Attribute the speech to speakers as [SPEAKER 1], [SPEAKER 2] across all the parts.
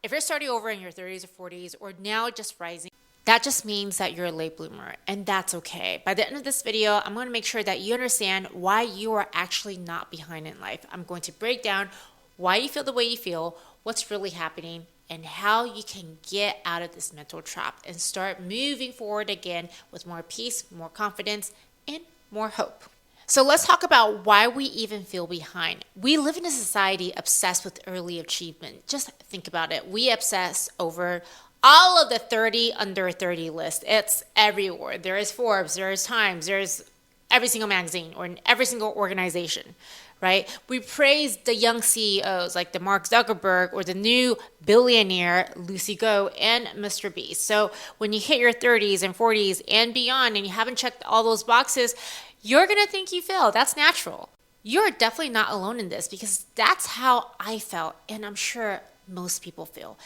[SPEAKER 1] If you're starting over in your 30s or 40s or now just rising, that just means that you're a late bloomer, and that's okay. By the end of this video, I'm going to make sure that you understand why you are actually not behind in life. I'm going to break down why you feel the way you feel, what's really happening, and how you can get out of this mental trap and start moving forward again with more peace, more confidence, and more hope. So let's talk about why we even feel behind. We live in a society obsessed with early achievement. Just think about it. We obsess over all of the 30 under 30 list. It's everywhere. There is Forbes, there is Times, there's every single magazine or in every single organization, right? We praise the young CEOs like the Mark Zuckerberg or the new billionaire Lucy Go and Mr. Beast. So when you hit your 30s and 40s and beyond and you haven't checked all those boxes, you're going to think you failed. That's natural. You're definitely not alone in this because that's how I felt, and I'm sure most people feel.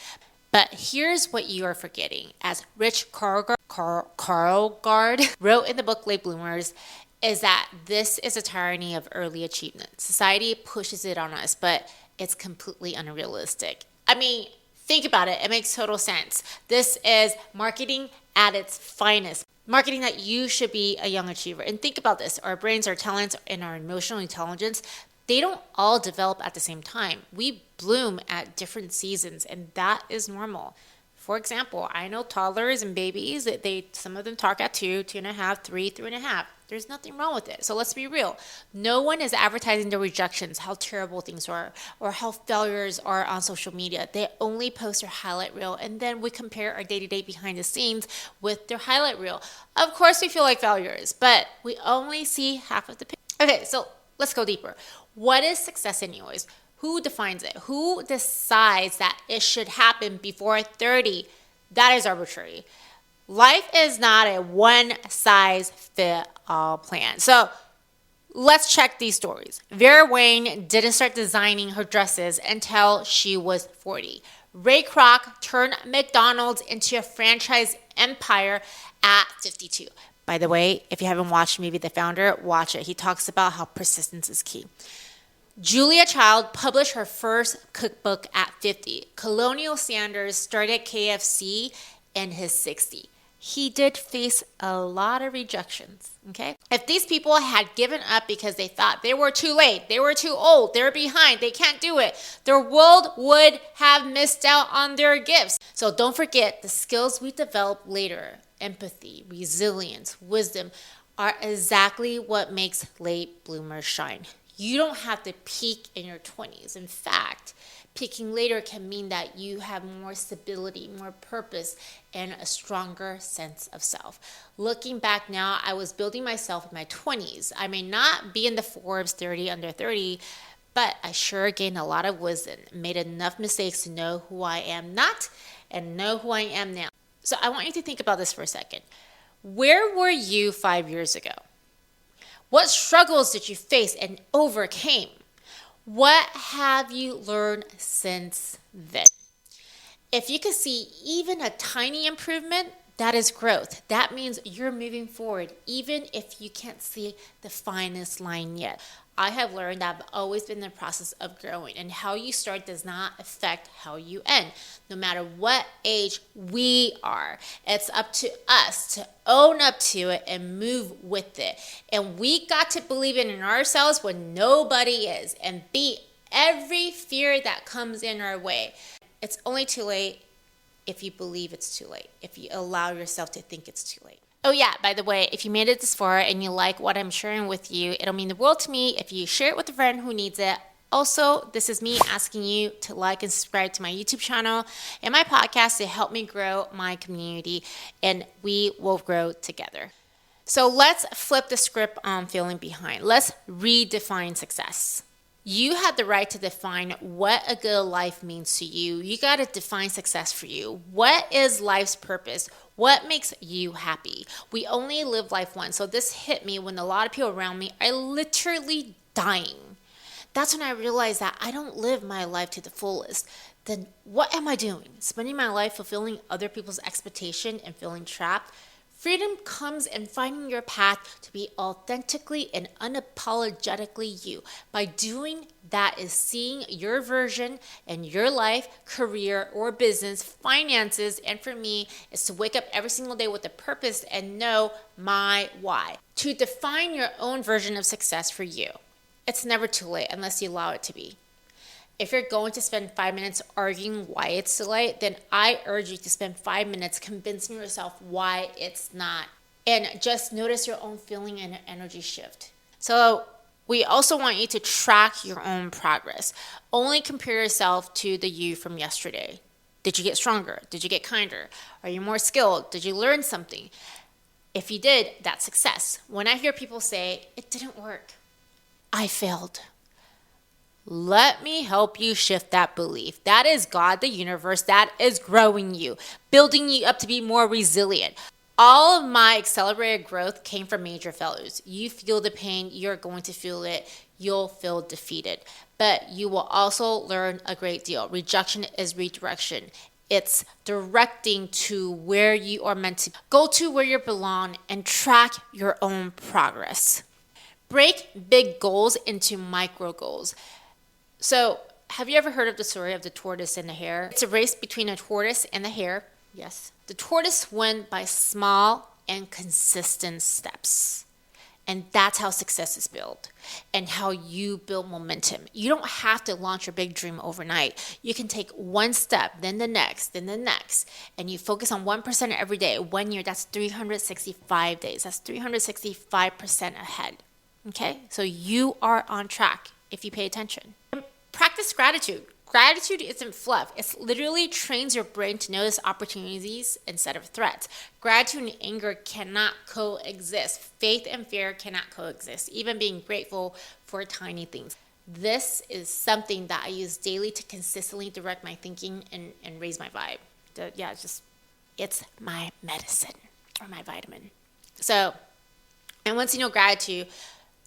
[SPEAKER 1] But here's what you are forgetting. As Rich Carlgard wrote in the book Late Bloomers, is that this is a tyranny of early achievement. Society pushes it on us, but it's completely unrealistic. I mean, think about it. It makes total sense. This is marketing at its finest. Marketing that you should be a young achiever. And think about this. Our brains, our talents, and our emotional intelligence, they don't all develop at the same time. We bloom at different seasons, and that is normal. For example, I know toddlers and babies, some of them talk at 2.5, 3.5. There's nothing wrong with it. So let's be real. No one is advertising their rejections, how terrible things are, or how failures are on social media. They only post their highlight reel, and then we compare our day-to-day behind the scenes with their highlight reel. Of course, we feel like failures, but we only see half of the picture. Okay, so let's go deeper. What is success anyways? Who defines it? Who decides that it should happen before 30? That is arbitrary. Life is not a one-size-fits-all plan. So let's check these stories. Vera Wang didn't start designing her dresses until she was 40. Ray Kroc turned McDonald's into a franchise empire at 52. By the way, if you haven't watched Maybe the Founder, watch it. He talks about how persistence is key. Julia Child published her first cookbook at 50. Colonial Sanders started KFC in his 60s. He did face a lot of rejections, okay? If these people had given up because they thought they were too late, they were too old, they were behind, they can't do it, their world would have missed out on their gifts. So don't forget the skills we develop later, empathy, resilience, wisdom, are exactly what makes late bloomers shine. You don't have to peak in your 20s. In fact, peaking later can mean that you have more stability, more purpose, and a stronger sense of self. Looking back now, I was building myself in my 20s. I may not be in the Forbes 30 under 30, but I sure gained a lot of wisdom, made enough mistakes to know who I am not and know who I am now. So I want you to think about this for a second. Where were you 5 years ago? What struggles did you face and overcame? What have you learned since then? If you can see even a tiny improvement, that is growth. That means you're moving forward, even if you can't see the finest line yet. I have learned that I've always been in the process of growing, and how you start does not affect how you end. No matter what age we are, it's up to us to own up to it and move with it. And we got to believe it in ourselves when nobody is, and beat every fear that comes in our way. It's only too late if you believe it's too late, if you allow yourself to think it's too late. Oh yeah, by the way, if you made it this far and you like what I'm sharing with you, it'll mean the world to me if you share it with a friend who needs it. Also, this is me asking you to like and subscribe to my YouTube channel and my podcast to help me grow my community, and we will grow together. So let's flip the script on feeling behind. Let's redefine success. You have the right to define what a good life means to you. You got to define success for you. What is life's purpose? What makes you happy? We only live life once. So this hit me when a lot of people around me are literally dying. That's when I realized that I don't live my life to the fullest. Then what am I doing? Spending my life fulfilling other people's expectation and feeling trapped? Freedom comes in finding your path to be authentically and unapologetically you. By doing that is seeing your version in your life, career, or business, finances, and for me, is to wake up every single day with a purpose and know my why. To define your own version of success for you. It's never too late unless you allow it to be. If you're going to spend 5 minutes arguing why it's too late, then I urge you to spend 5 minutes convincing yourself why it's not. And just notice your own feeling and energy shift. So we also want you to track your own progress. Only compare yourself to the you from yesterday. Did you get stronger? Did you get kinder? Are you more skilled? Did you learn something? If you did, that's success. When I hear people say, it didn't work, I failed. Let me help you shift that belief. That is God, the universe, that is growing you, building you up to be more resilient. All of my accelerated growth came from major failures. You feel the pain, you're going to feel it, you'll feel defeated. But you will also learn a great deal. Rejection is redirection. It's directing to where you are meant to go, to where you belong, and track your own progress. Break big goals into micro goals. So, have you ever heard of the story of the tortoise and the hare? It's a race between a tortoise and the hare. Yes. The tortoise went by small and consistent steps. And that's how success is built and how you build momentum. You don't have to launch your big dream overnight. You can take one step, then the next, then the next. And you focus on 1% every day. 1 year, that's 365 days. That's 365% ahead. Okay? So you are on track if you pay attention. Practice gratitude. Gratitude isn't fluff. It literally trains your brain to notice opportunities instead of threats. Gratitude and anger cannot coexist. Faith and fear cannot coexist. Even being grateful for tiny things. This is something that I use daily to consistently direct my thinking and raise my vibe. It's my medicine or my vitamin. So, and once you know gratitude,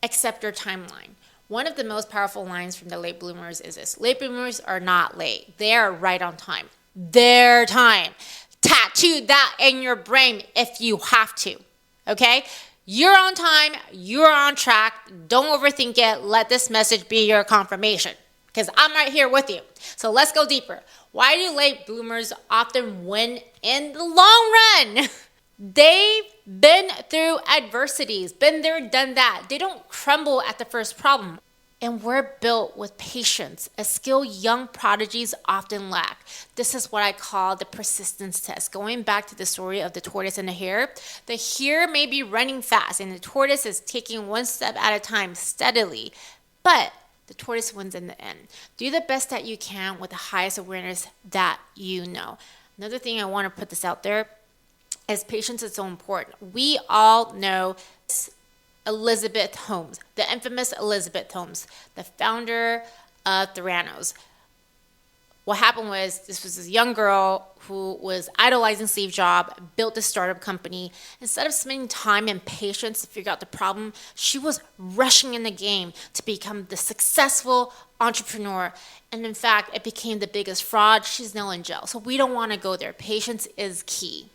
[SPEAKER 1] accept your timeline. One of the most powerful lines from the late bloomers is this: late bloomers are not late. They are right on time. Their time. Tattoo that in your brain if you have to. Okay? You're on time. You're on track. Don't overthink it. Let this message be your confirmation, because I'm right here with you. So let's go deeper. Why do late bloomers often win in the long run? They've been through adversities, been there, done that. They don't crumble at the first problem. And we're built with patience, a skill young prodigies often lack. This is what I call the persistence test. Going back to the story of the tortoise and the hare may be running fast and the tortoise is taking one step at a time steadily, but the tortoise wins in the end. Do the best that you can with the highest awareness that you know. Another thing I want to put this out there, as patience is so important. We all know Elizabeth Holmes, the infamous Elizabeth Holmes, the founder of Theranos. What happened was, this was this young girl who was idolizing Steve Jobs, built a startup company. Instead of spending time and patience to figure out the problem, she was rushing in the game to become the successful entrepreneur. And in fact, it became the biggest fraud. She's now in jail. So we don't want to go there. Patience is key.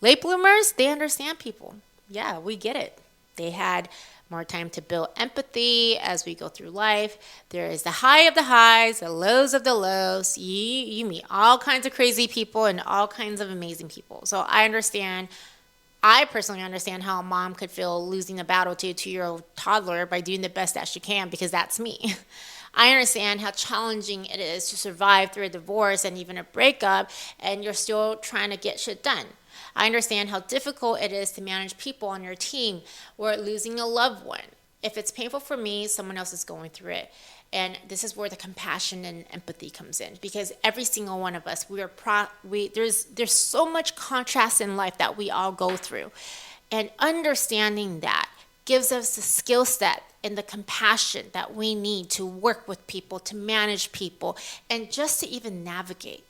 [SPEAKER 1] Late bloomers, they understand people. Yeah, we get it. They had more time to build empathy as we go through life. There is the high of the highs, the lows of the lows. You meet all kinds of crazy people and all kinds of amazing people. So I personally understand how a mom could feel losing a battle to a 2-year-old toddler by doing the best that she can, because that's me. I understand how challenging it is to survive through a divorce and even a breakup, and you're still trying to get shit done. I understand how difficult it is to manage people on your team or losing a loved one. If it's painful for me, someone else is going through it. And this is where the compassion and empathy comes in, because every single one of us, there's so much contrast in life that we all go through. And understanding that gives us the skill set and the compassion that we need to work with people, to manage people, and just to even navigate.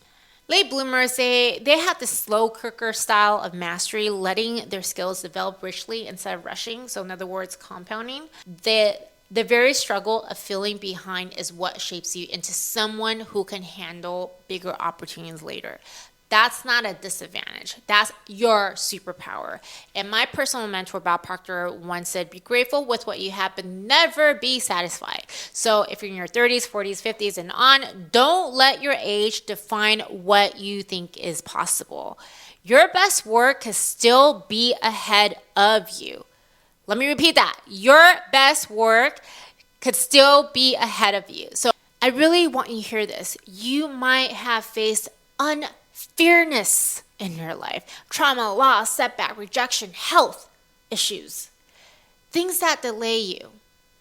[SPEAKER 1] Late bloomers, they have the slow cooker style of mastery, letting their skills develop richly instead of rushing. So in other words, compounding. The very struggle of feeling behind is what shapes you into someone who can handle bigger opportunities later. That's not a disadvantage. That's your superpower. And my personal mentor, Bob Proctor, once said, be grateful with what you have, but never be satisfied. So if you're in your 30s, 40s, 50s, and on, don't let your age define what you think is possible. Your best work can still be ahead of you. Let me repeat that. Your best work could still be ahead of you. So I really want you to hear this. You might have faced unfairness in your life, trauma, loss, setback, rejection, health issues, things that delay you.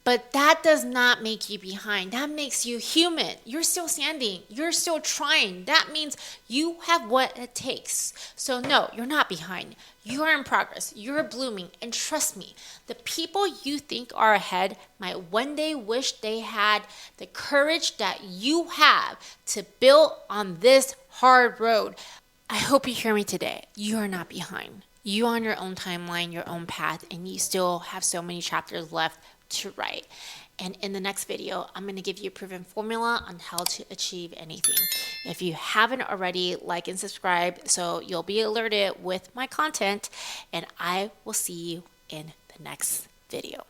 [SPEAKER 1] But that does not make you behind. That makes you human. You're still standing. You're still trying. That means you have what it takes. So no, you're not behind. You are in progress. You're blooming. And trust me, the people you think are ahead might one day wish they had the courage that you have to build on this hard road. I hope you hear me today. You are not behind. You are on your own timeline, your own path, and you still have so many chapters left to write. And in the next video, I'm going to give you a proven formula on how to achieve anything. If you haven't already, like and subscribe so you'll be alerted with my content, and I will see you in the next video.